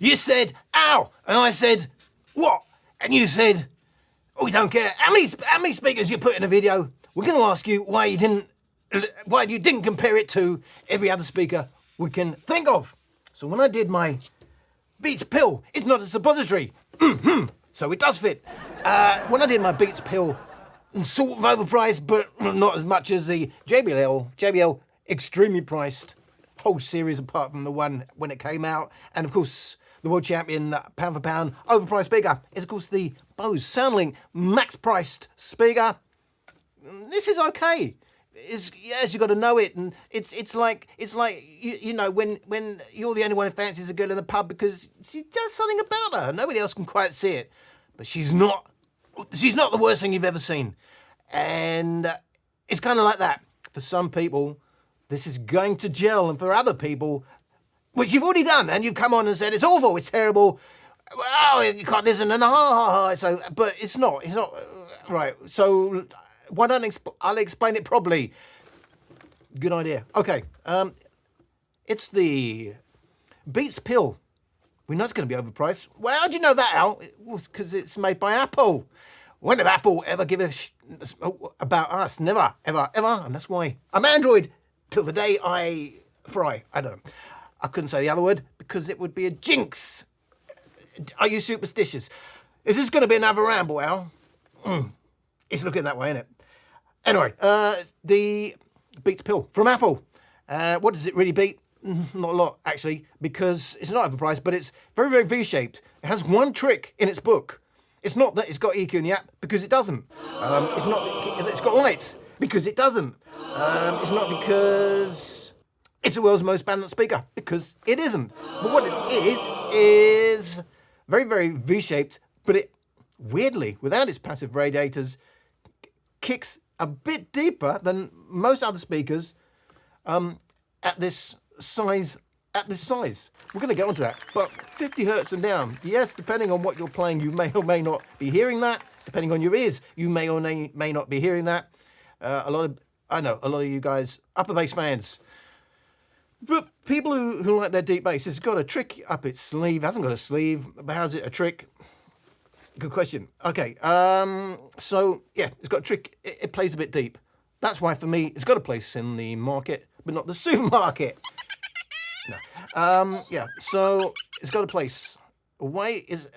You said, ow! And I said, what? And you said, oh, we don't care. How many speakers you put in a video? We're going to ask you why you didn't compare it to every other speaker we can think of. So when I did my Beats Pill, it's not a suppository. So it does fit. When I did my Beats Pill, sort of overpriced, but not as much as the JBL extremely priced whole series apart from the one when it came out. And of course, the world champion pound for pound overpriced speaker is of course the Bose Soundlink max priced speaker. This is okay. Yes, you got to know it, and it's like you know when you're the only one who fancies a girl in the pub because she does something about her. Nobody else can quite see it, but she's not the worst thing you've ever seen, and it's kind of like that. For some people, this is going to gel, and for other people, which you've already done, and you've come on and said it's awful, it's terrible. Oh, you can't listen, and so, but it's not right. So. Why don't I'll explain it properly. Good idea. Okay, it's the Beats Pill. We know it's going to be overpriced. Well, how do you know that, Al? Because it's made by Apple. When did Apple ever give a about us? Never, ever, ever. And that's why I'm Android till the day I fry. I don't know. I couldn't say the other word because it would be a jinx. Are you superstitious? Is this going to be another ramble, Al? It's looking that way, isn't it? Anyway, the Beats Pill from Apple. What does it really beat? Not a lot, actually, because it's not overpriced, but it's very, very V-shaped. It has one trick in its book. It's not that it's got EQ in the app, because it doesn't. It's not that it's got lights, because it doesn't. It's not because it's the world's most balanced speaker, because it isn't. But what it is very, very V-shaped, but it, weirdly, without its passive radiators, kicks a bit deeper than most other speakers at this size. We're going to get onto that. But 50 hertz and down. Yes, depending on what you're playing, you may or may not be hearing that. Depending on your ears, you may or may not be hearing that. I know a lot of you guys, upper bass fans. But people who like their deep bass, it's got a trick up its sleeve. It hasn't got a sleeve, but how's it a trick? Good question. Okay, so yeah, it's got a trick. It plays a bit deep. That's why for me, it's got a place in the market, but not the supermarket. No. Yeah, so it's got a place. Why is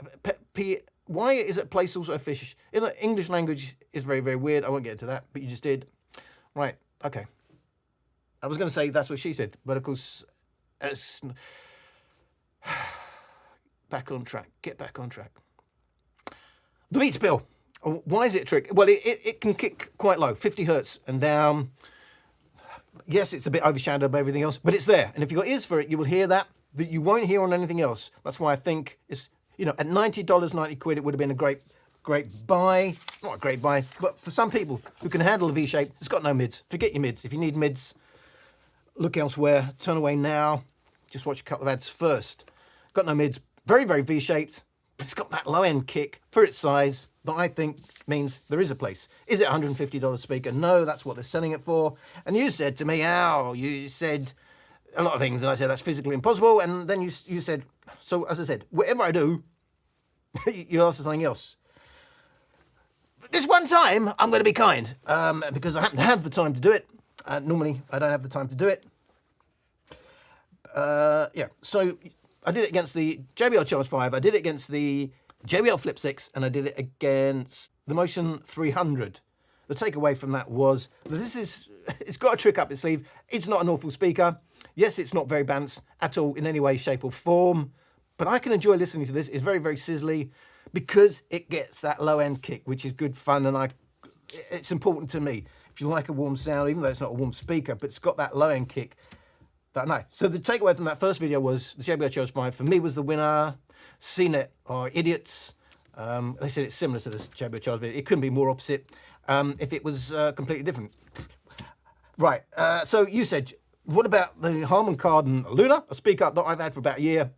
it place also a fish? In the English language is very, very weird. I won't get into that, but you just did. Right, okay. I was going to say that's what she said, but of course, it's back on track. Get back on track. The Beats Pill. Why is it a trick? Well, it can kick quite low, 50 hertz and down. Yes, it's a bit overshadowed by everything else, but it's there. And if you've got ears for it, you will hear that you won't hear on anything else. That's why I think it's, you know, at $90, 90 quid, it would have been a great buy. Not a great buy, but for some people who can handle a V-shape, it's got no mids. Forget your mids. If you need mids, look elsewhere. Turn away now. Just watch a couple of ads first. Got no mids. Very, very V-shaped. But it's got that low-end kick for its size that I think means there is a place. Is it a $150 speaker? No, that's what they're selling it for. And you said to me, Al, you said a lot of things, and I said that's physically impossible. And then you said, so as I said, whatever I do, you asked for something else. But this one time, I'm going to be kind, because I happen to have the time to do it. Normally, I don't have the time to do it. Yeah, so I did it against the JBL Charge 5, I did it against the JBL Flip 6, and I did it against the Motion 300. The takeaway from that was that it's got a trick up its sleeve. It's not an awful speaker. Yes, it's not very balanced at all in any way, shape or form, but I can enjoy listening to this. It's very, very sizzly because it gets that low-end kick, which is good fun, and it's important to me. If you like a warm sound, even though it's not a warm speaker, but it's got that low-end kick, that I know. So the takeaway from that first video was the JBL Charge 5 for me was the winner. CNET are idiots. They said it's similar to this JBL Charge video. It couldn't be more opposite if it was completely different. Right, so you said, what about the Harman Kardon Luna, a speaker that I've had for about a year?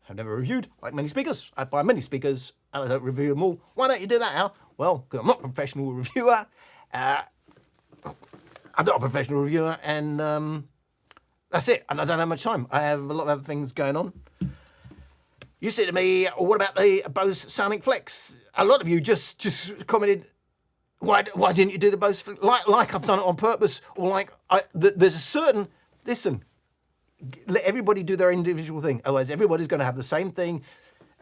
I've never reviewed, like many speakers. I buy many speakers and I don't review them all. Why don't you do that, Al? Well, because I'm not a professional reviewer. I'm not a professional reviewer, and that's it. And I don't have much time. I have a lot of other things going on. You said to me, what about the Bose Soundlink Flex? A lot of you just commented, why didn't you do the Bose Flex? Like I've done it on purpose, or like there's a certain, listen, let everybody do their individual thing. Otherwise, everybody's going to have the same thing.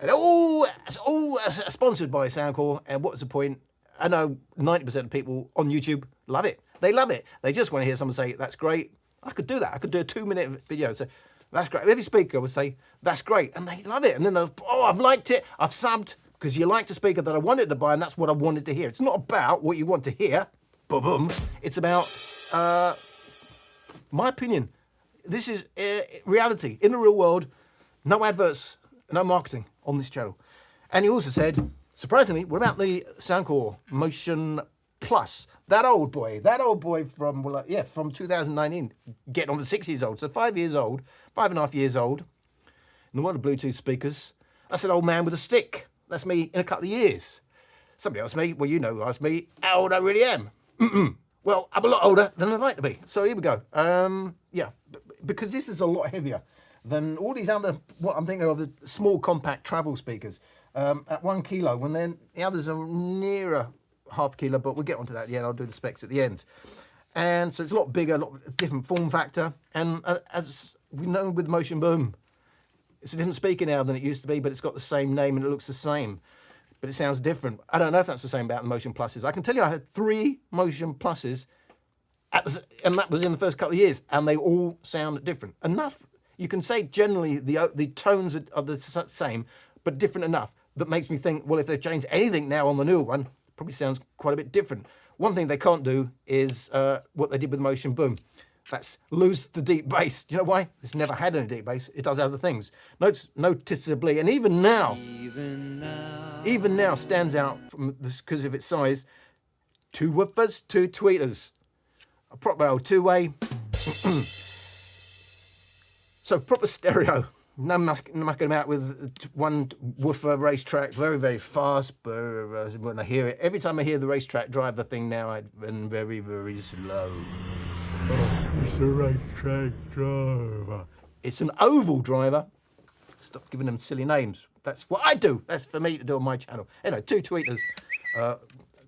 And it's all sponsored by Soundcore. And what's the point? I know 90% of people on YouTube love it. They love it. They just want to hear someone say, that's great. I could do that. I could do a 2-minute video. So that's great. Every speaker would say, that's great. And they love it. And then they'll, I've liked it. I've subbed because you liked a speaker that I wanted to buy. And that's what I wanted to hear. It's not about what you want to hear. Boom. It's about my opinion. This is reality. In the real world, no adverts, no marketing on this channel. And he also said, surprisingly, what about the Soundcore Motion Plus? That old boy from, from 2019, getting on the 6 years old. So 5 years old, 5.5 years old. In the world of Bluetooth speakers, that's an old man with a stick. That's me in a couple of years. Somebody asked me, well, you know who asked me, how old I really am. Well, I'm a lot older than I'd like to be. So here we go. Because this is a lot heavier than all these other, what I'm thinking of, the small compact travel speakers at 1 kilo, when then the others are nearer half kilo, but we'll get onto that at the end. I'll do the specs at the end. And so it's a lot bigger, a lot different form factor. And as we know with Motion Boom, it's a different speaker now than it used to be, but it's got the same name and it looks the same, but it sounds different. I don't know if that's the same about the Motion Pluses. I can tell you I had 3 Motion Pluses, and that was in the first couple of years, and they all sound different. Enough, you can say generally the tones are the same, but different enough. That makes me think, well, if they've changed anything now on the newer one, it probably sounds quite a bit different. One thing they can't do is what they did with Motion Boom. That's lose the deep bass. You know why? It's never had any deep bass. It does other things. Noticeably, and even now stands out from this because of its size. 2 woofers, 2 tweeters. A proper old 2-way. So proper stereo. No mucking about with 1 woofer racetrack, very, very fast. But when I hear it, every time I hear the racetrack driver thing now, I've been very, very slow. Oh, it's a racetrack driver. It's an oval driver. Stop giving them silly names. That's what I do. That's for me to do on my channel. Anyway, 2 tweeters,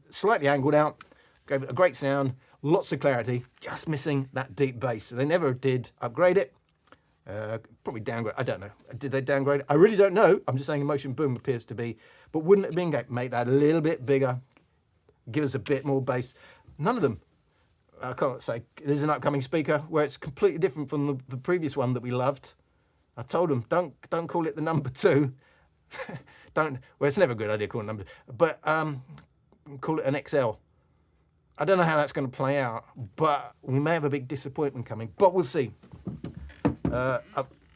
slightly angled out, gave it a great sound, lots of clarity, just missing that deep bass. So they never did upgrade it. Probably downgrade. I don't know. Did they downgrade it? I really don't know. I'm just saying Motion Boom appears to be. But wouldn't it have been great? Make that a little bit bigger. Give us a bit more bass. None of them. I can't say. There's an upcoming speaker where it's completely different from the previous one that we loved. I told them, don't call it the number 2. Well, it's never a good idea calling it number 2. But call it an XL. I don't know how that's going to play out. But we may have a big disappointment coming. But we'll see.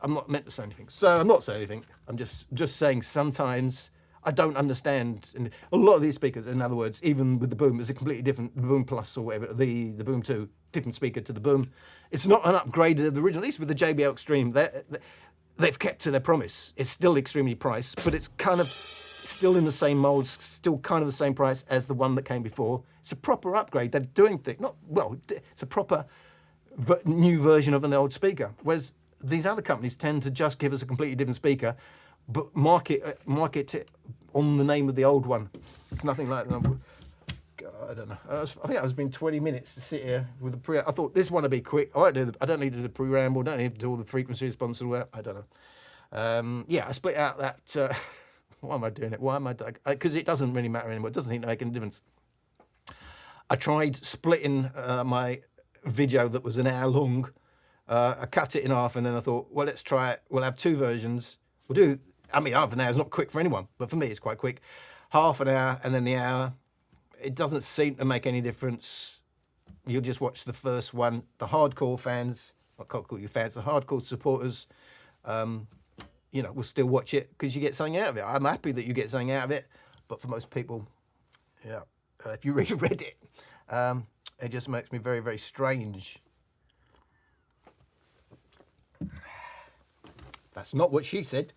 I'm not meant to say anything, so I'm not saying anything. I'm just saying sometimes I don't understand. And a lot of these speakers, in other words, even with the Boom, is a completely different, the Boom Plus or whatever, the Boom 2, different speaker to the Boom. It's not an upgrade of the original. At least with the JBL Extreme, they've kept to their promise. It's still extremely priced, but it's kind of still in the same mold, still kind of the same price as the one that came before. It's a proper upgrade. They're doing things. It's a proper new version of an old speaker. Whereas these other companies tend to just give us a completely different speaker, but market it on the name of the old one. It's nothing like that. I don't know. I think I was been 20 minutes to sit here with the pre. I thought this one would be quick. I don't need to do the pre-ramble. Don't need to do all the frequency response and all that. I don't know. I split out that. Why am I doing it? Why am I? Because it doesn't really matter anymore. It doesn't seem to make any difference. I tried splitting my video that was an hour long. I cut it in half, and then I thought, well, let's try it. We'll have 2 versions. We'll do, half an hour is not quick for anyone, but for me, it's quite quick. Half an hour, and then the hour. It doesn't seem to make any difference. You'll just watch the first one. The hardcore fans, I can't call you fans, the hardcore supporters, will still watch it because you get something out of it. I'm happy that you get something out of it, but for most people, if you really read it, it just makes me very, very strange. That's not what she said.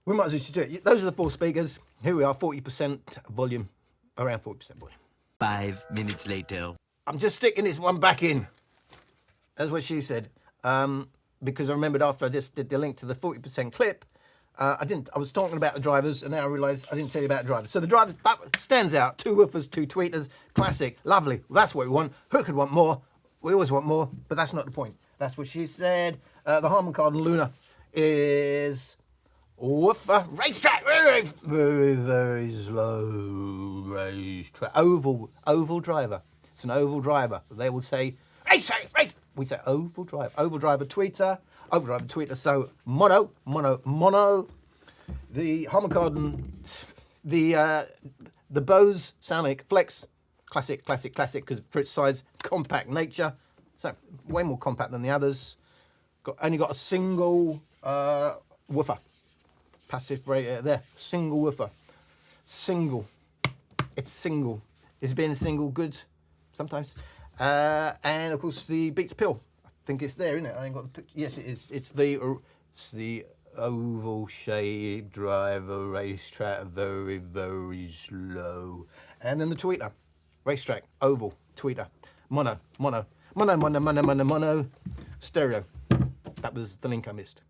We might as well just do it. Those are the 4 speakers. Here we are, 40% volume, around 40% volume. 5 minutes later. I'm just sticking this one back in. That's what she said. Because I remembered after I just did the link to the 40% clip, I was talking about the drivers, and now I realise I didn't tell you about the drivers. So the drivers, that stands out. 2 woofers, 2 tweeters, classic, lovely. Well, that's what we want. Who could want more? We always want more, but that's not the point. That's what she said. The Harman Kardon Luna is woofer racetrack, very, very, very slow racetrack. Oval driver. It's an oval driver. They will say racetrack, race. We say oval driver. Oval driver tweeter. Oval driver tweeter. So mono. The Harman Kardon, the Bose Soundlink Flex, classic, because for its size, compact nature. So way more compact than the others. Only got a single woofer. Passive break there. Single woofer. Single. It's single. Is being single good? Sometimes. And of course the Beats pill. I think it's there, isn't it? I ain't got the picture. Yes, it is. It's the oval shaped driver racetrack, very, very slow. And then the tweeter. Racetrack, oval, tweeter. Mono. Stereo. That was the link I missed.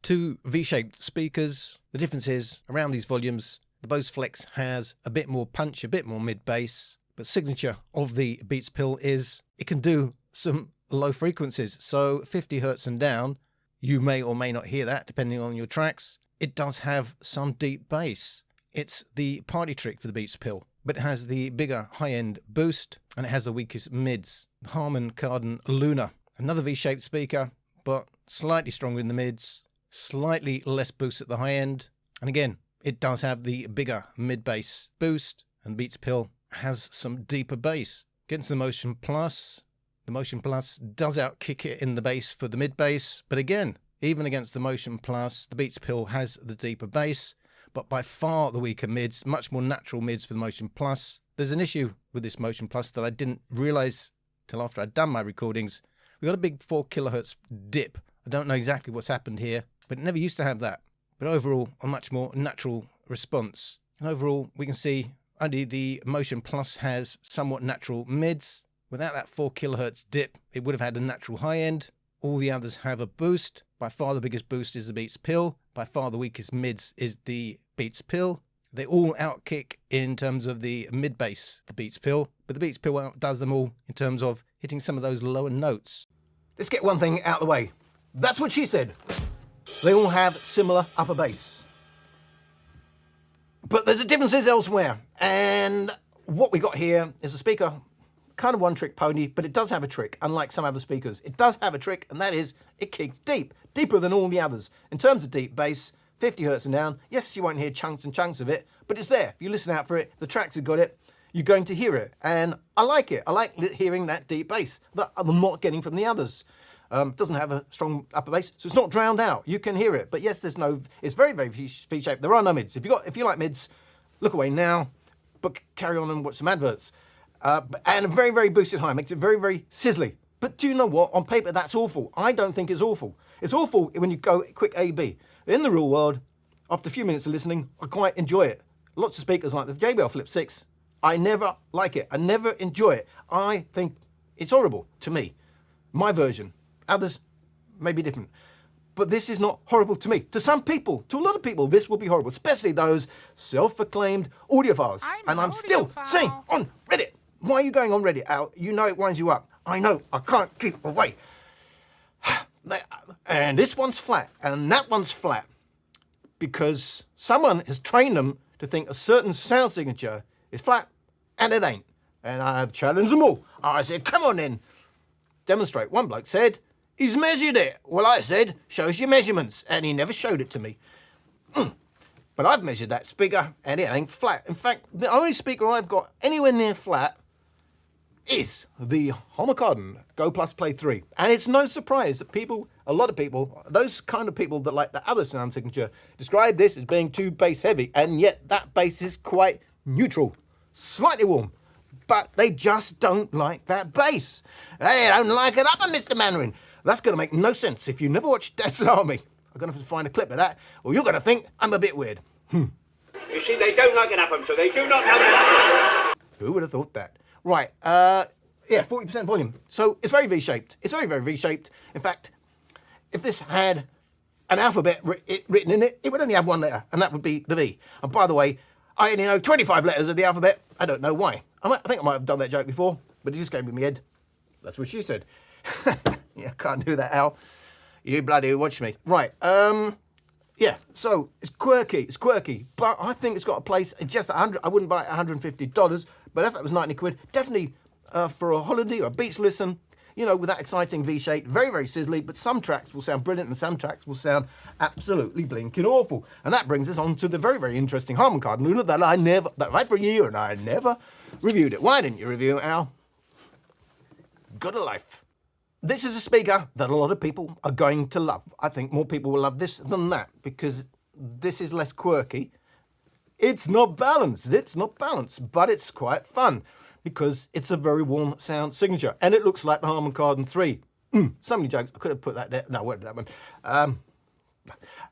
Two V-shaped speakers. The difference is, around these volumes, the Bose Flex has a bit more punch, a bit more mid-bass, but signature of the Beats pill is it can do some low frequencies. So 50 hertz and down, you may or may not hear that, depending on your tracks. It does have some deep bass. It's the party trick for the Beats pill, but it has the bigger high-end boost, and it has the weakest mids. Harman Kardon Luna, another V-shaped speaker, but slightly stronger in the mids, slightly less boost at the high end. And again, it does have the bigger mid-bass boost, and Beats Pill has some deeper bass. Against the Motion Plus does outkick it in the bass for the mid-bass, but again, even against the Motion Plus, the Beats Pill has the deeper bass, but by far the weaker mids, much more natural mids for the Motion Plus. There's an issue with this Motion Plus that I didn't realise till after I'd done my recordings. We got a big 4 kilohertz dip. I don't know exactly what's happened here, but it never used to have that. But overall, a much more natural response. And overall, we can see only the Motion Plus has somewhat natural mids. Without that 4 kilohertz dip, it would have had a natural high end. All the others have a boost. By far the biggest boost is the Beats Pill. By far the weakest mids is the Beats Pill. They all outkick in terms of the mid-bass, the Beats Pill, but the Beats Pill outdoes them all in terms of hitting some of those lower notes. Let's get one thing out of the way. That's what she said. They all have similar upper bass. But there's differences elsewhere. And what we got here is a speaker, kind of one trick pony, but it does have a trick, unlike some other speakers. It does have a trick, and that is it kicks deep, deeper than all the others. In terms of deep bass, 50 hertz and down, yes, you won't hear chunks and chunks of it, but it's there. If you listen out for it, the tracks have got it, you're going to hear it. And I like it. I like hearing that deep bass that I'm not getting from the others. Doesn't have a strong upper bass, so it's not drowned out. You can hear it, but yes, there's no, it's very, very V-shaped. There are no mids. If you like mids, look away now, but carry on and watch some adverts. And a very, very boosted high makes it very, very sizzly. But do you know what? On paper, that's awful. I don't think it's awful. It's awful when you go quick A-B. In the real world, after a few minutes of listening, I quite enjoy it. Lots of speakers like the JBL Flip 6, I never like it. I never enjoy it. I think it's horrible to me. My version. Others may be different. But this is not horrible to me. To some people, to a lot of people, this will be horrible, especially those self-acclaimed audiophiles. And I'm still saying on Reddit. Why are you going on Reddit, Al? You know it winds you up. I know. I can't keep away. And this one's flat, and that one's flat, because someone has trained them to think a certain sound signature is flat, and it ain't. And I've challenged them all. I said, come on then, demonstrate. One bloke said, he's measured it. Well, I said, show us your measurements, and he never showed it to me. But I've measured that speaker, and it ain't flat. In fact, the only speaker I've got anywhere near flat is the Harman Kardon Go Plus Play 3. And it's no surprise that people, a lot of people, those kind of people that like the other sound signature, describe this as being too bass heavy, and yet that bass is quite neutral, slightly warm, but they just don't like that bass. They don't like it upper, Mr. Mandarin. That's going to make no sense if you never watched Death's Army. I'm going to have to find a clip of that, or you're going to think I'm a bit weird. You see, they don't like it upper, so they do not like it upper. Who would have thought that? Right, yeah, 40% volume. So it's very V-shaped. It's very, very V-shaped. In fact, if this had an alphabet written in it, it would only have one letter, and that would be the V. And by the way, I only know 25 letters of the alphabet. I don't know why. I think I might have done that joke before, but it just came in my head. That's what she said. Yeah, can't do that, Al. You bloody watch me. Right, yeah, so it's quirky, but I think it's got a place. It's just I wouldn't buy it $150, but if it was 90 quid, definitely for a holiday or a beach listen, you know, with that exciting V-shape, very, very sizzly, but some tracks will sound brilliant and some tracks will sound absolutely blinking awful. And that brings us on to the very, very interesting Harman Kardon Luna that I've had for a year and I never reviewed it. Why didn't you review it, Al? Good a life. This is a speaker that a lot of people are going to love. I think more people will love this than that because this is less quirky. It's not balanced, but it's quite fun because it's a very warm sound signature and it looks like the Harman Kardon 3. So many jokes, I could have put that there. No, I won't do that one.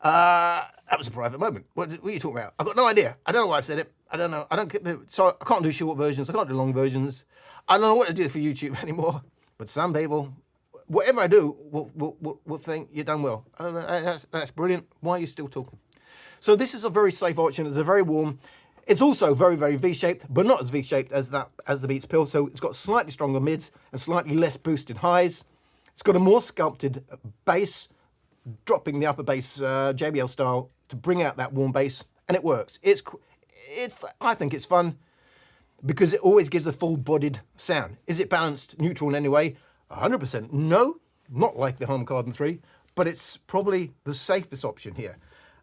That was a private moment. What are you talking about? I've got no idea. I don't know why I said it. I don't know. So I can't do short versions. I can't do long versions. I don't know what to do for YouTube anymore. But some people, whatever I do, will think you've done well. I don't know, that's brilliant. Why are you still talking? So this is a very safe option. It's a very warm. It's also very, very V-shaped, but not as V-shaped as the Beats Pill. So it's got slightly stronger mids and slightly less boosted highs. It's got a more sculpted bass, dropping the upper bass JBL style to bring out that warm bass, and it works. I think it's fun because it always gives a full-bodied sound. Is it balanced neutral in any way? 100% no. not like the Harman Kardon 3, but it's probably the safest option here.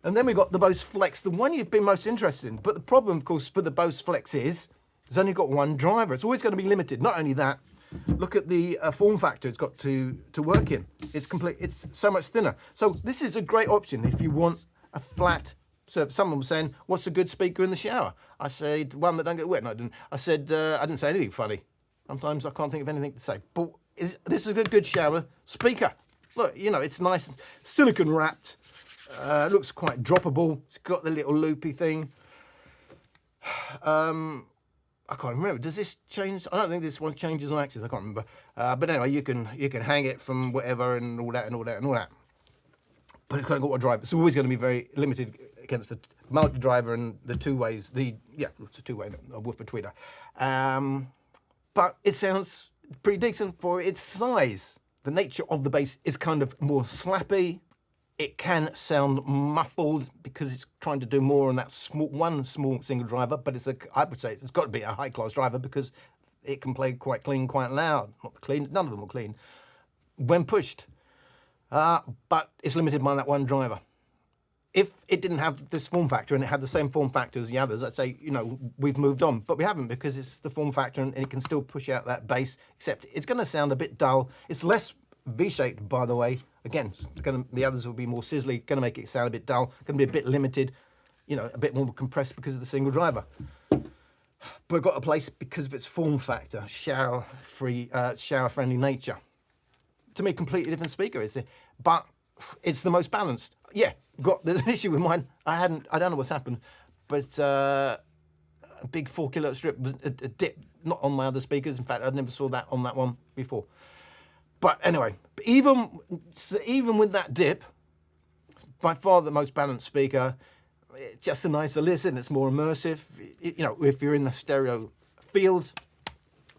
And then we've got the Bose Flex, the one you've been most interested in. But the problem, of course, for the Bose Flex is it's only got one driver. It's always going to be limited. Not only that, look at the form factor it's got to work in. It's so much thinner. So this is a great option if you want a flat. So someone was saying, what's a good speaker in the shower? I said, one that don't get wet. No, I didn't. I said, I didn't say anything funny. Sometimes I can't think of anything to say. But this is a good shower speaker. Look, you know, it's nice, silicone wrapped. Looks quite droppable. It's got the little loopy thing. I can't remember. Does this change? I don't think this one changes on axis. I can't remember. But anyway, you can hang it from whatever and all that and all that and all that. But it's kind of got one driver. It's always going to be very limited against the multi-driver and the two ways. It's a two-way woofer tweeter. But it sounds pretty decent for its size. The nature of the bass is kind of more slappy. It can sound muffled because it's trying to do more on that small single driver, but I would say it's got to be a high-class driver because it can play quite clean, quite loud. Not clean, none of them are clean when pushed. But it's limited by that one driver. If it didn't have this form factor and it had the same form factor as the others, I'd say, you know, we've moved on. But we haven't because it's the form factor and it can still push out that bass, except it's going to sound a bit dull. It's less V-shaped, by the way. Again, the others will be more sizzly, going to make it sound a bit dull, going to be a bit limited, you know, a bit more compressed because of the single driver. But it got a place because of its form factor, shower-friendly nature. To me, completely different speaker, is it? But it's the most balanced. Yeah, there's an issue with mine. I don't know what's happened, but a big 4 kilo strip was a dip, not on my other speakers. In fact, I never saw that on that one before. But anyway, even with that dip, it's by far the most balanced speaker. It's just a nicer listen. It's more immersive. You know, if you're in the stereo field,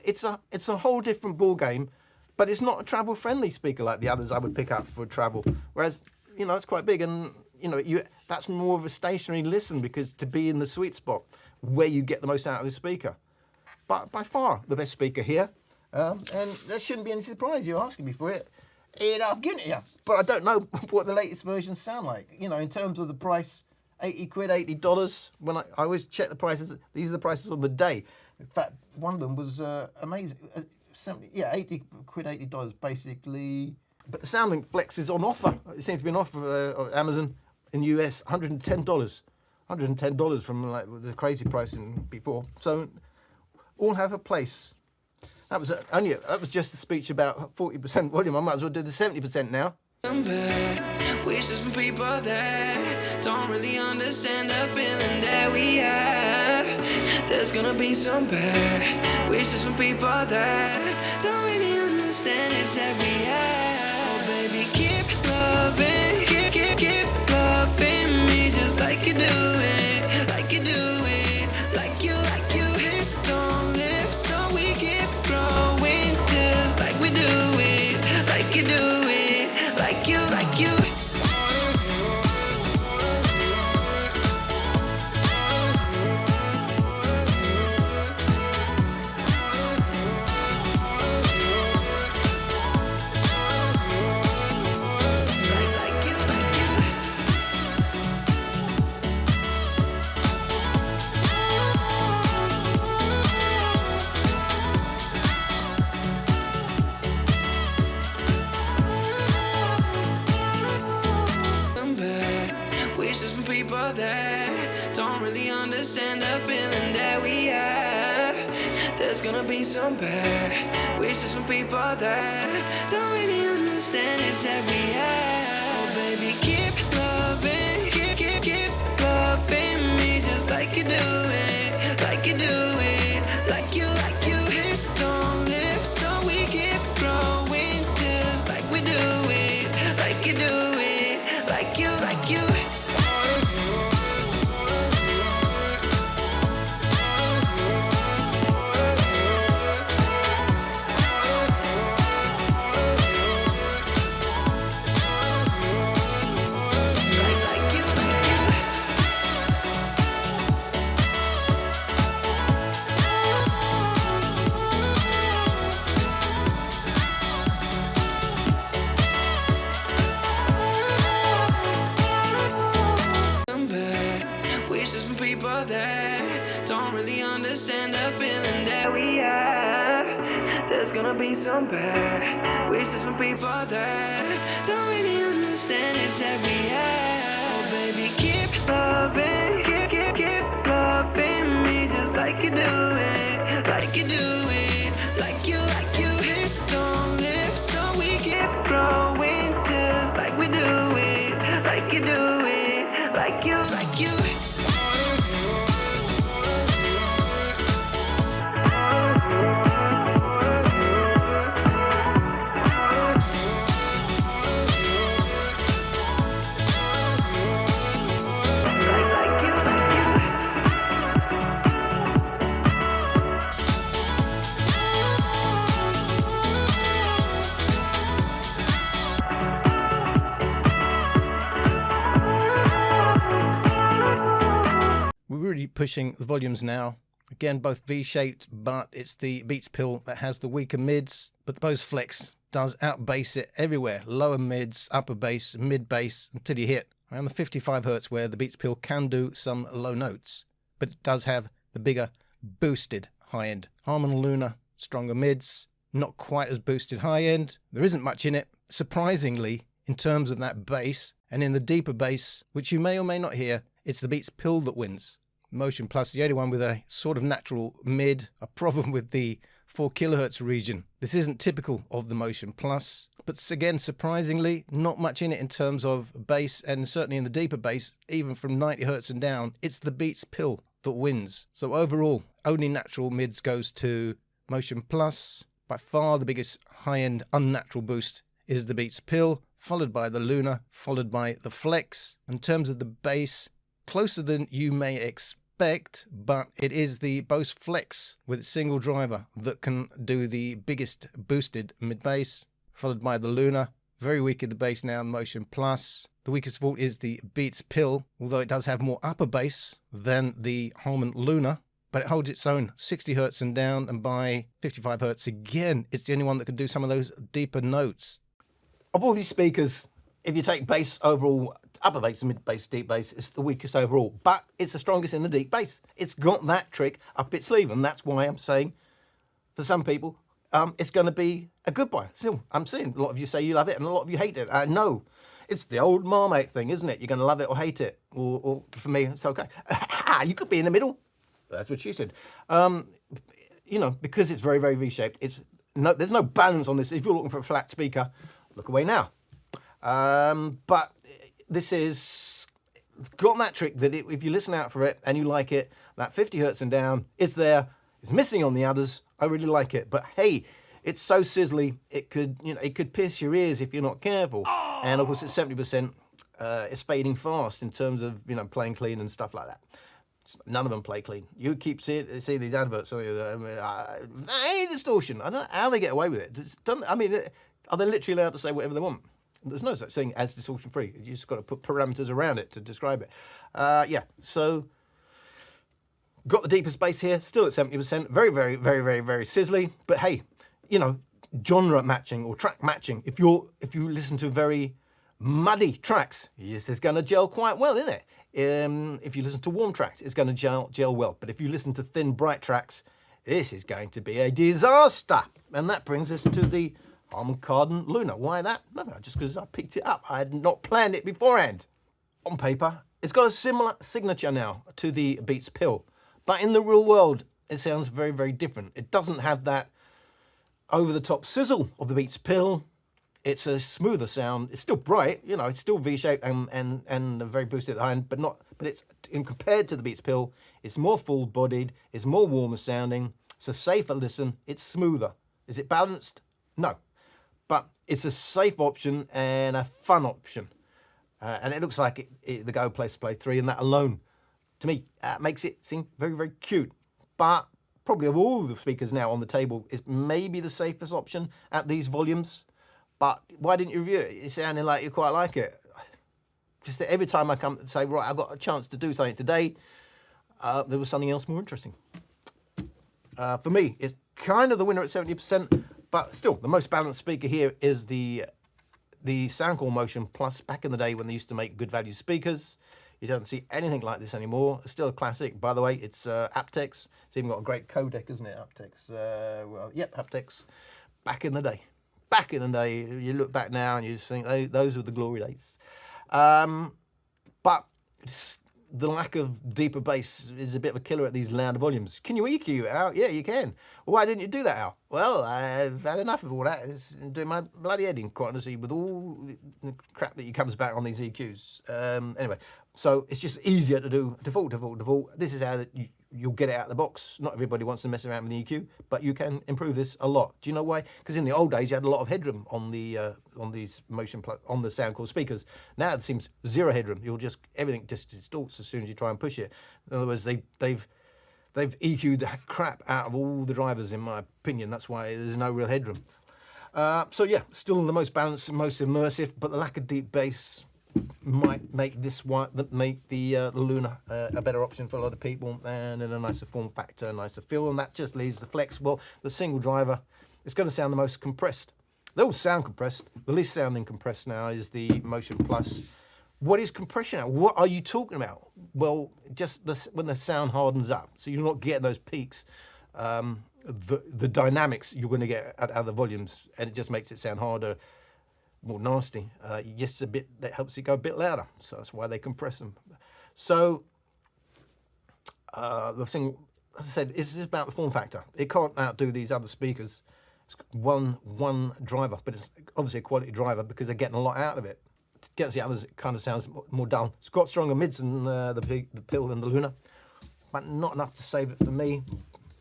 it's a whole different ball game. But it's not a travel-friendly speaker like the others I would pick up for travel. Whereas, you know, it's quite big, and you know, that's more of a stationary listen because to be in the sweet spot where you get the most out of the speaker. But by far the best speaker here. And there shouldn't be any surprise you're asking me for it. And I've given it you. But I don't know what the latest versions sound like. You know, in terms of the price, 80 quid, $80. When I always check the prices, these are the prices on the day. In fact, one of them was amazing. 80 quid, $80 basically. But the Soundlink Flex is on offer. It seems to be on offer on Amazon in the US, $110. $110 from like the crazy pricing before. So all have a place. That was just a speech about 40% volume. I might as well do the 70% now. Wishes from people that don't really understand the feeling that we have. There's gonna be some bad wishes from people that don't really understand it's that we have. Oh baby, keep loving, keep loving me just like you do it, like you do it, like you. Hips don't lift, so we keep growing just like we do it, like you do it, like you. People that don't really understand the feeling that we have. There's gonna be some bad wishes from people that don't really understand it's that we have. Oh baby, keep loving, keep loving me just like you do it, like you do it, like you. Hips don't lift, so we keep growing just like we do it, like you do it, like you. that don't really understand the feeling that we have. There's gonna be some bad wishes from people that don't really understand it's that we have. Oh baby, keep loving, keep loving me just like you do it, like you do it, like you hits don't lift, so we keep growing just like we do it, like you do it, like you. Pushing the volumes now. Again, both V-shaped, but it's the Beats pill that has the weaker mids. But the Bose Flex does out-bass it everywhere. Lower mids, upper bass, mid-bass, until you hit around the 55 hertz where the Beats pill can do some low notes. But it does have the bigger boosted high end. Harman Luna, stronger mids, not quite as boosted high end. There isn't much in it. Surprisingly, in terms of that bass, and in the deeper bass, which you may or may not hear, it's the Beats pill that wins. Motion Plus, the only one with a sort of natural mid, a problem with the 4 kilohertz region. This isn't typical of the Motion Plus, but again, surprisingly, not much in it in terms of bass, and certainly in the deeper bass, even from 90 hertz and down, it's the Beats pill that wins. So overall, only natural mids goes to Motion Plus. By far the biggest high-end unnatural boost is the Beats pill, followed by the Luna, followed by the Flex. In terms of the bass, closer than you may expect, but it is the Bose Flex with its single driver that can do the biggest boosted mid-bass, followed by the Luna. Very weak in the bass now, Motion Plus. The weakest of all is the Beats pill, although it does have more upper bass than the Harman Luna, but it holds its own 60 hertz and down, and by 55 hertz again, it's the only one that can do some of those deeper notes. Of all these speakers, if you take bass overall, upper bass, mid bass, deep bass, it's the weakest overall, but it's the strongest in the deep bass. It's got that trick up its sleeve, and that's why I'm saying, for some people, it's going to be a good buy. Still, I'm seeing a lot of you say you love it, and a lot of you hate it. No, it's the old Marmite thing, isn't it? You're going to love it or hate it, or for me, it's okay. You could be in the middle. That's what she said. You know, because it's very, very V-shaped. There's no balance on this. If you're looking for a flat speaker, look away now. But this is got that trick that if you listen out for it and you like it, that 50 hertz and down is there. It's missing on the others. I really like it, but hey, it's so sizzly. It could pierce your ears if you're not careful. Oh. And of course, it's 70%. It's fading fast in terms of playing clean and stuff like that. None of them play clean. You keep seeing these adverts. Any distortion. I don't know how they get away with it. Are they literally allowed to say whatever they want? There's no such thing as distortion free. You just got to put parameters around it to describe it. Yeah, so got the deepest bass here, still at 70%. Very, very, very, very, very sizzly. But hey, genre matching or track matching. If you listen to very muddy tracks, this is going to gel quite well, isn't it? If you listen to warm tracks, it's going to gel well. But if you listen to thin, bright tracks, this is going to be a disaster. And that brings us to the Harman Kardon Luna. Why that? No, just because I picked it up. I had not planned it beforehand. On paper, it's got a similar signature now to the Beats pill. But in the real world, it sounds very, very different. It doesn't have that over-the-top sizzle of the Beats pill. It's a smoother sound. It's still bright, it's still V-shaped and very boosted at the high end, but it's compared to the Beats pill, it's more full-bodied, it's more warmer sounding, it's a safer listen, it's smoother. Is it balanced? No. But it's a safe option and a fun option. And it looks like the Go Play 3, and that alone, to me, makes it seem very, very cute. But probably of all the speakers now on the table, is maybe the safest option at these volumes. But why didn't you review it? It's sounding like you quite like it. Just every time I come and say, right, I've got a chance to do something today, there was something else more interesting. For me, it's kind of the winner at 70%, but still, the most balanced speaker here is the Soundcore Motion Plus. Back in the day when they used to make good value speakers, You don't see anything like this anymore. It's still a classic, by the way. It's aptX. It's even got a great codec, isn't it? aptX. Well, yep, aptX. Back in the day. Back in the day, you look back now and you think those were the glory days. But the lack of deeper bass is a bit of a killer at these louder volumes. Can you EQ it out? Yeah, you can. Well, why didn't you do that, Al? Well, I've had enough of all that. It's doing my bloody head in, quite honestly, with all the crap that comes back on these EQs. Anyway, so it's just easier to do default. This is how you'll get it out of the box. Not everybody wants to mess around with the EQ, but you can improve this a lot. Do you know why? Because in the old days, you had a lot of headroom on the on these on the Soundcore speakers. Now it seems zero headroom. Everything just distorts as soon as you try and push it. In other words, they've EQ'd the crap out of all the drivers, in my opinion. That's why there's no real headroom. So yeah, still the most balanced, most immersive, but the lack of deep bass might make this one, make the Luna a better option for a lot of people, and in a nicer form factor, a nicer feel, and that just leaves the Flex. Well, the single driver, it's going to sound the most compressed. They all sound compressed. The least sounding compressed now is the Motion Plus. What is compression now? What are you talking about? Well, just when the sound hardens up, so you're not getting those peaks, the dynamics you're going to get at other volumes, and it just makes it sound harder, more nasty. Just a bit that helps it go a bit louder, so that's why they compress them. So the thing, as I said, is about the form factor. It can't outdo these other speakers. It's one driver, but it's obviously a quality driver because they're getting a lot out of it. Against the others, it kind of sounds more dull. It's got stronger mids than the Pill and the Luna, but not enough to save it for me.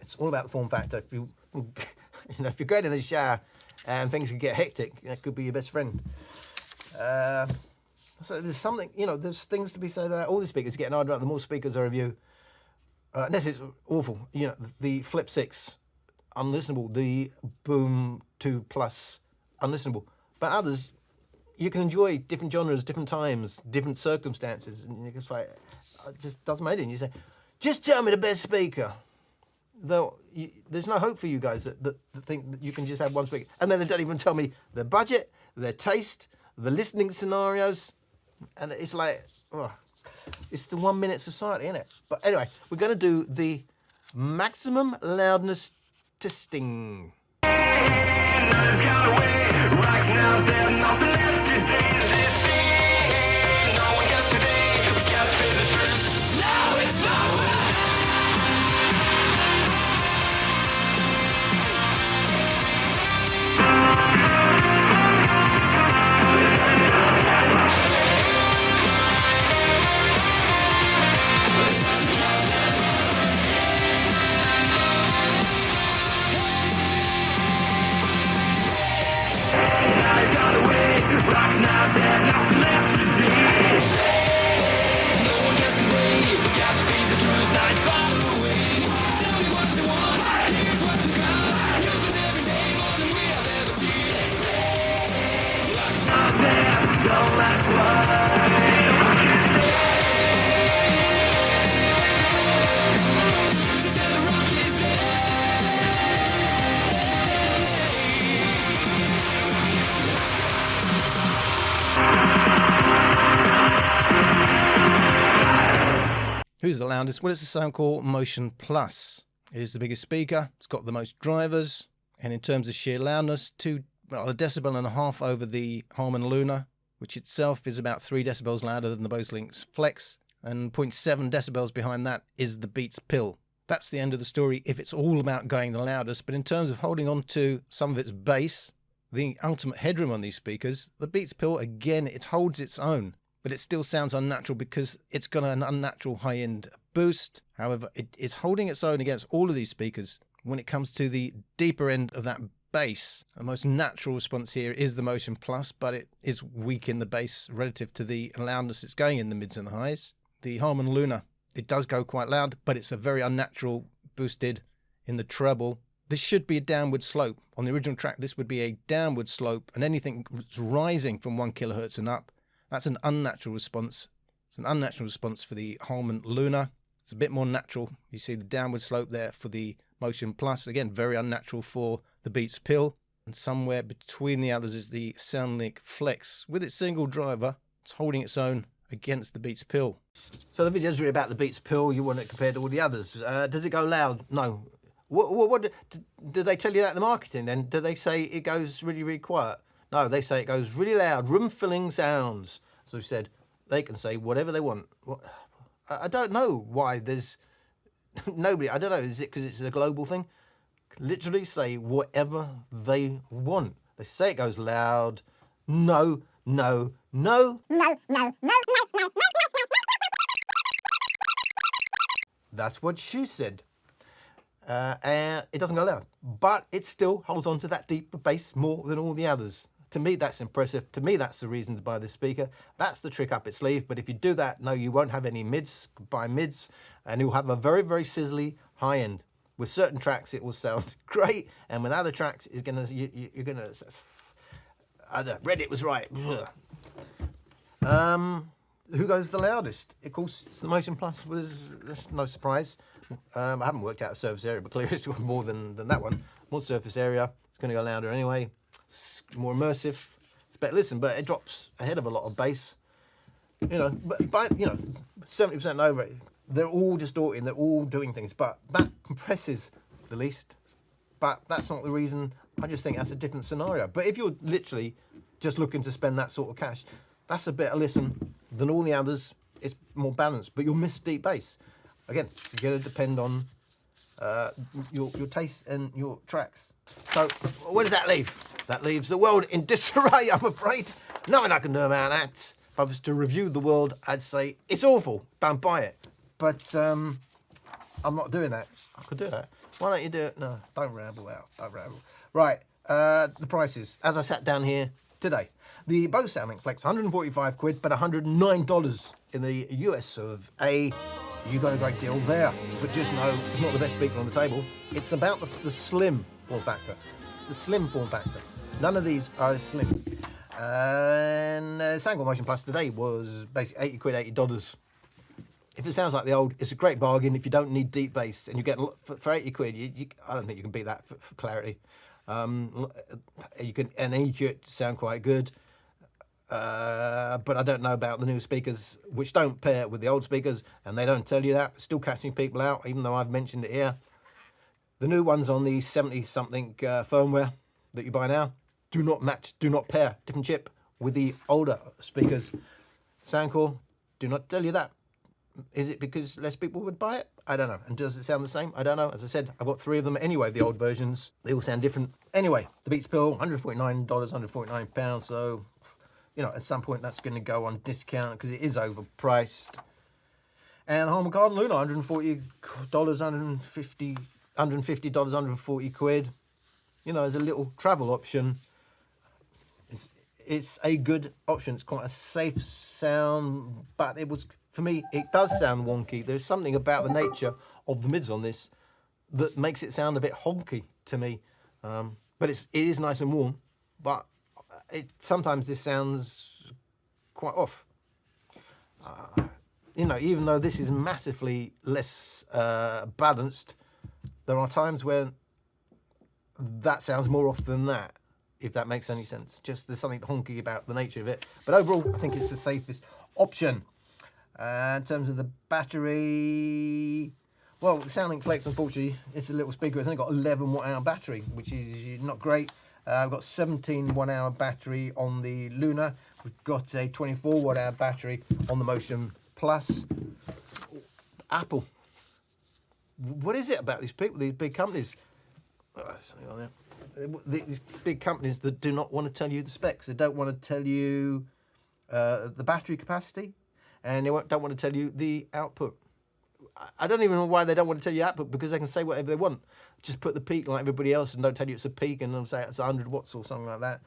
It's all about the form factor. If if you're going in the shower and things can get hectic, that could be your best friend. So there's something, there's things to be said about all the speakers getting harder. The more speakers I review, unless it's awful. The Flip 6, unlistenable. The Boom 2 Plus, unlistenable. But others, you can enjoy different genres, different times, different circumstances, and you just like, it just doesn't matter. And you say, just tell me the best speaker. Though there's no hope for you guys that think that you can just have one speaker, and then they don't even tell me their budget, their taste, the listening scenarios, and it's like, it's the 1 minute society, isn't it? But anyway, we're going to do the maximum loudness testing. Who's the loudest? Well, it's the Soundcore Motion Plus. It is the biggest speaker. It's got the most drivers. And in terms of sheer loudness, a decibel and a half over the Harman Luna, which itself is about 3 decibels louder than the Bose Soundlink Flex. And 0.7 decibels behind that is the Beats Pill. That's the end of the story if it's all about going the loudest. But in terms of holding on to some of its bass, the ultimate headroom on these speakers, the Beats Pill, again, it holds its own. But it still sounds unnatural because it's got an unnatural high-end boost. However, it is holding its own against all of these speakers. When it comes to the deeper end of that bass, the most natural response here is the Motion Plus, but it is weak in the bass relative to the loudness it's going in the mids and the highs. The Harman Luna, it does go quite loud, but it's a very unnatural boosted in the treble. This should be a downward slope. On the original track, this would be a downward slope, and anything that's rising from 1 kilohertz and up, that's an unnatural response. It's an unnatural response for the Harman Luna. It's a bit more natural. You see the downward slope there for the Motion Plus. Again, very unnatural for the Beats Pill. And somewhere between the others is the Soundlink Flex. With its single driver, it's holding its own against the Beats Pill. So the video's really about the Beats Pill. You want it compared to all the others. Does it go loud? No. What did they tell you that in the marketing then? Do they say it goes really, really quiet? No, they say it goes really loud, room-filling sounds. As we said, they can say whatever they want. I don't know why there's nobody. I don't know. Is it because it's a global thing? Literally say whatever they want. They say it goes loud. No, no, no. No, no, no, no, no, no. That's what she said. And it doesn't go loud, but it still holds on to that deeper bass more than all the others. To me, that's impressive. To me, that's the reason to buy this speaker. That's the trick up its sleeve. But if you do that, no, you won't have any mids. Buy mids, and you'll have a very, very sizzly high end. With certain tracks, it will sound great, and with other tracks, you're gonna. I don't know. Reddit was right. Who goes the loudest? Of course, it's the Motion Plus. That's no surprise. I haven't worked out the surface area, but clearly it's more than that one. More surface area. It's going to go louder anyway. It's more immersive. It's better listen, but it drops ahead of a lot of bass. You know, but by 70% over it, they're all distorting. They're all doing things, but that compresses the least. But that's not the reason. I just think that's a different scenario. But if you're literally just looking to spend that sort of cash, that's a better listen than all the others. It's more balanced, but you'll miss deep bass. Again, it's going to depend on your taste and your tracks. So where does that leave? That leaves the world in disarray, I'm afraid. Nothing I can do about that. If I was to review the world, I'd say it's awful. Don't buy it. But I'm not doing that. I could do that. Why don't you do it? No, don't ramble out. Don't ramble. Right, the prices. As I sat down here today, the Bose Soundlink Flex, 145 quid, but $109 in the US of A. You got a great deal there, but just know it's not the best speaker on the table. It's about the slim form factor. It's the slim form factor. None of these are as slim. And Soundcore Motion Plus today was basically 80 quid, $80. If it sounds like the old, it's a great bargain if you don't need deep bass, and you get for 80 quid. I don't think you can beat that for clarity. You can and EQ it sound quite good. But I don't know about the new speakers, which don't pair with the old speakers, and they don't tell you that. Still catching people out, even though I've mentioned it here. The new ones on the 70-something firmware that you buy now do not match, do not pair, different chip, with the older speakers. Soundcore do not tell you that. Is it because less people would buy it? I don't know. And does it sound the same? I don't know. As I said, I've got 3 of them anyway, the old versions. They all sound different. Anyway, the Beats Pill, $149, £149, so... You know, at some point that's going to go on discount because it is overpriced. And Harman Kardon Luna, $140, $150, $140 quid. You know, as a little travel option. It's a good option. It's quite a safe sound, but it was, for me, it does sound wonky. There's something about the nature of the mids on this that makes it sound a bit honky to me. But it is nice and warm, but sometimes this sounds quite off. You know, even though this is massively less balanced, there are times where that sounds more off than that, if that makes any sense. Just there's something honky about the nature of it. But overall, I think it's the safest option. In terms of the battery, well, the Soundlink Flex, unfortunately, it's a little speaker. It's only got 11 watt-hour battery, which is not great. We've got 17 1-hour battery on the Luna. We've got a 24 watt-hour battery on the Motion Plus. Apple. What is it about these people, these big companies? Something on there. These big companies that do not want to tell you the specs. They don't want to tell you the battery capacity, and they don't want to tell you the output. I don't even know why they don't want to tell you output, because they can say whatever they want. Just put the peak like everybody else and don't tell you it's a peak, and they'll say it's 100 watts or something like that.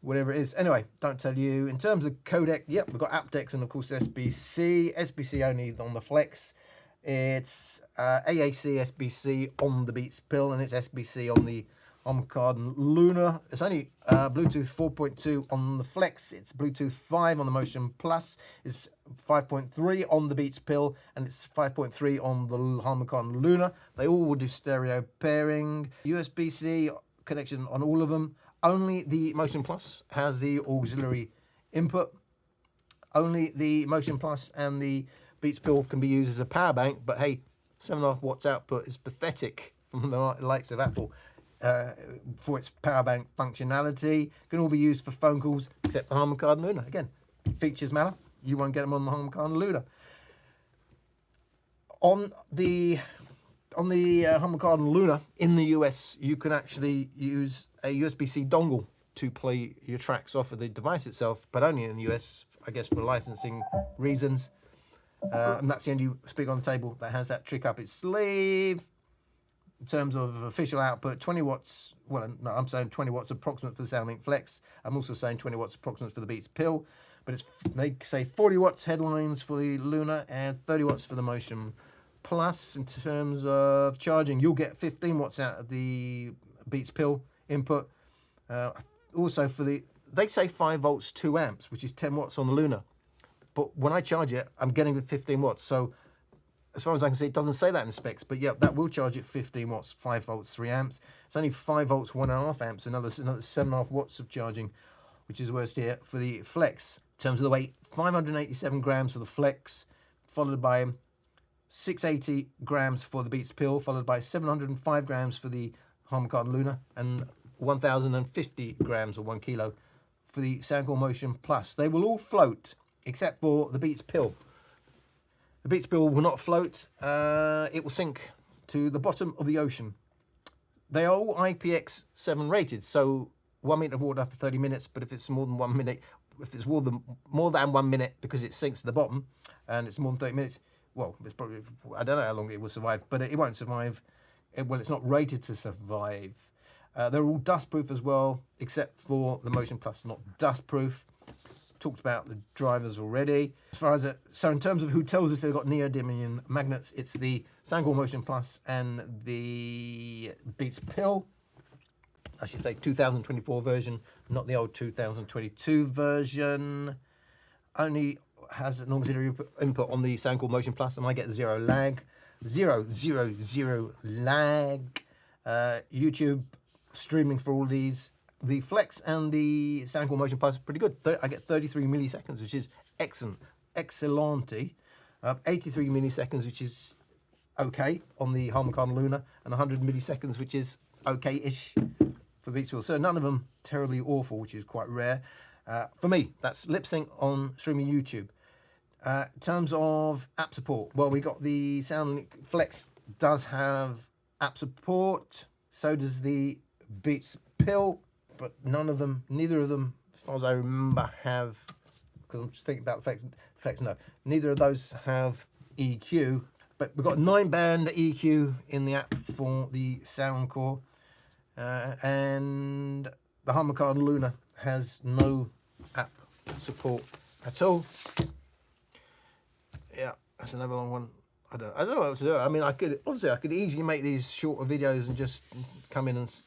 Whatever it is. Anyway, don't tell you. In terms of codec, yep, we've got aptX and of course SBC. SBC only on the Flex. It's AAC SBC on the Beats Pill, and it's SBC on the Harman Kardon Luna. It's only Bluetooth 4.2 on the Flex. It's Bluetooth 5 on the Motion Plus. It's 5.3 on the Beats Pill, and it's 5.3 on the Harman Kardon Luna. They all will do stereo pairing. USB-C connection on all of them. Only the Motion Plus has the auxiliary input. Only the Motion Plus and the Beats Pill can be used as a power bank, but hey, 7.5 watts output is pathetic from the likes of Apple for its power bank functionality. Can all be used for phone calls, except the Harman Kardon Luna. Again, features matter. You won't get them on the Harman Kardon Luna. On the Harman Kardon Luna in the US, you can actually use a USB-C dongle to play your tracks off of the device itself, but only in the US, I guess, for licensing reasons. And that's the only speaker on the table that has that trick up its sleeve. In terms of official output, 20 watts, well, no, I'm saying 20 watts approximate for the Soundlink Flex. I'm also saying 20 watts approximate for the Beats Pill, but it's, they say 40 watts headlines for the Luna and 30 watts for the Motion Plus. In terms of charging, you'll get 15 watts out of the Beats Pill input. Also for the, they say 5 volts, 2 amps, which is 10 watts on the Luna. But when I charge it, I'm getting the 15 watts. So as far as I can see, it doesn't say that in the specs, but yeah, that will charge it 15 watts, 5 volts, 3 amps. It's only 5 volts, 1.5 amps, another 7.5 watts of charging, which is worst here for the Flex. In terms of the weight, 587 grams for the Flex, followed by 680 grams for the Beats Pill, followed by 705 grams for the Harman Kardon Luna, and 1,050 grams or 1 kilo for the Soundcore Motion Plus. They will all float, except for the Beats Pill. The Beats Pill will not float. It will sink to the bottom of the ocean. They are all IPX7 rated, so 1 minute of water after 30 minutes, but if it's more than 1 minute, if it's more than 1 minute because it sinks to the bottom and it's more than 30 minutes, well, it's probably, I don't know how long it will survive, but it won't survive. Well, it's not rated to survive. They're all dustproof as well, except for the Motion Plus, not dustproof. Talked about the drivers already. As far as so in terms of who tells us they've got neodymium magnets, it's the Soundcore Motion Plus and the Beats Pill. I should say 2024 version, not the old 2022 version. Only has an auxiliary input on the Soundcore Motion Plus, and I get 0 lag. 0 lag. YouTube streaming for all these. The Flex and the Soundcore Motion Plus are pretty good. I get 33 milliseconds, which is excellent. Excellente. 83 milliseconds, which is okay on the Harman Kardon Luna, and 100 milliseconds, which is okay-ish for Beats Pill. So none of them terribly awful, which is quite rare. For me, that's lip sync on streaming YouTube. In terms of app support, well, we got the Soundlink Flex does have app support. So does the Beats Pill. But neither of them, as far as I remember, have, because I'm just thinking about the Flex, no, neither of those have EQ, but we've got 9-band EQ in the app for the Soundcore, and the Harman Kardon Luna has no app support at all. Yeah, that's another long one. I don't know what to do. I mean, I could easily make these shorter videos and just come in and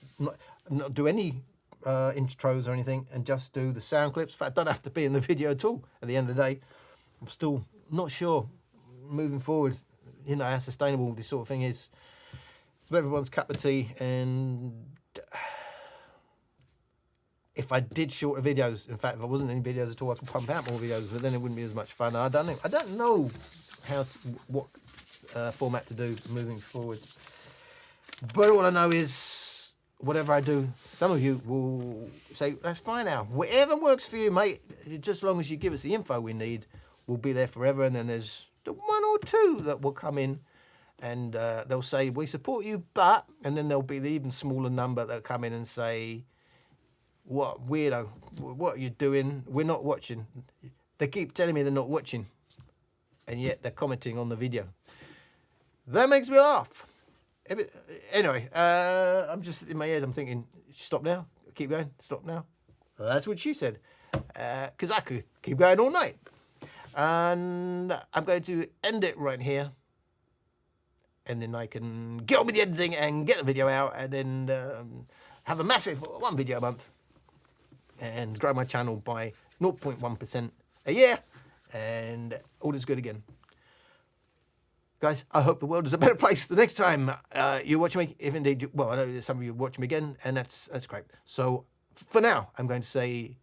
not do any intros or anything, and just do the sound clips. In fact, I don't have to be in the video at all at the end of the day. I'm still not sure moving forward, you know, how sustainable this sort of thing is. It's everyone's cup of tea, and if I did shorter videos, in fact, if I wasn't in videos at all, I'd pump out more videos, but then it wouldn't be as much fun. I don't know what format to do moving forward. But all I know is, whatever I do, some of you will say, that's fine now. Whatever works for you, mate, just as long as you give us the info we need, we'll be there forever. And then there's the 1 or 2 that will come in and they'll say, we support you, but, and then there'll be the even smaller number that'll come in and say, what weirdo, what are you doing? We're not watching. They keep telling me they're not watching, and yet they're commenting on the video. That makes me laugh. Anyway, I'm just in my head, I'm thinking, stop now, keep going, stop now. Well, that's what she said, because I could keep going all night. And I'm going to end it right here, and then I can get on with the editing and get the video out, and then have a massive 1 video a month, and grow my channel by 0.1% a year, and all is good again. Guys, I hope the world is a better place the next time you watch me. If indeed, well, I know some of you watch me again, and that's great. So for now, I'm going to say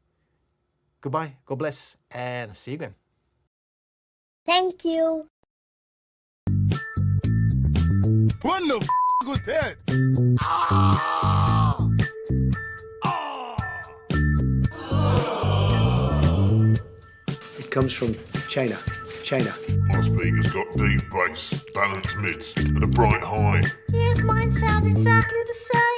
goodbye, God bless, and see you again. Thank you. What the f was that? It comes from China. My speaker's got deep bass, balanced mids, and a bright high. Yes, mine sounds exactly the same.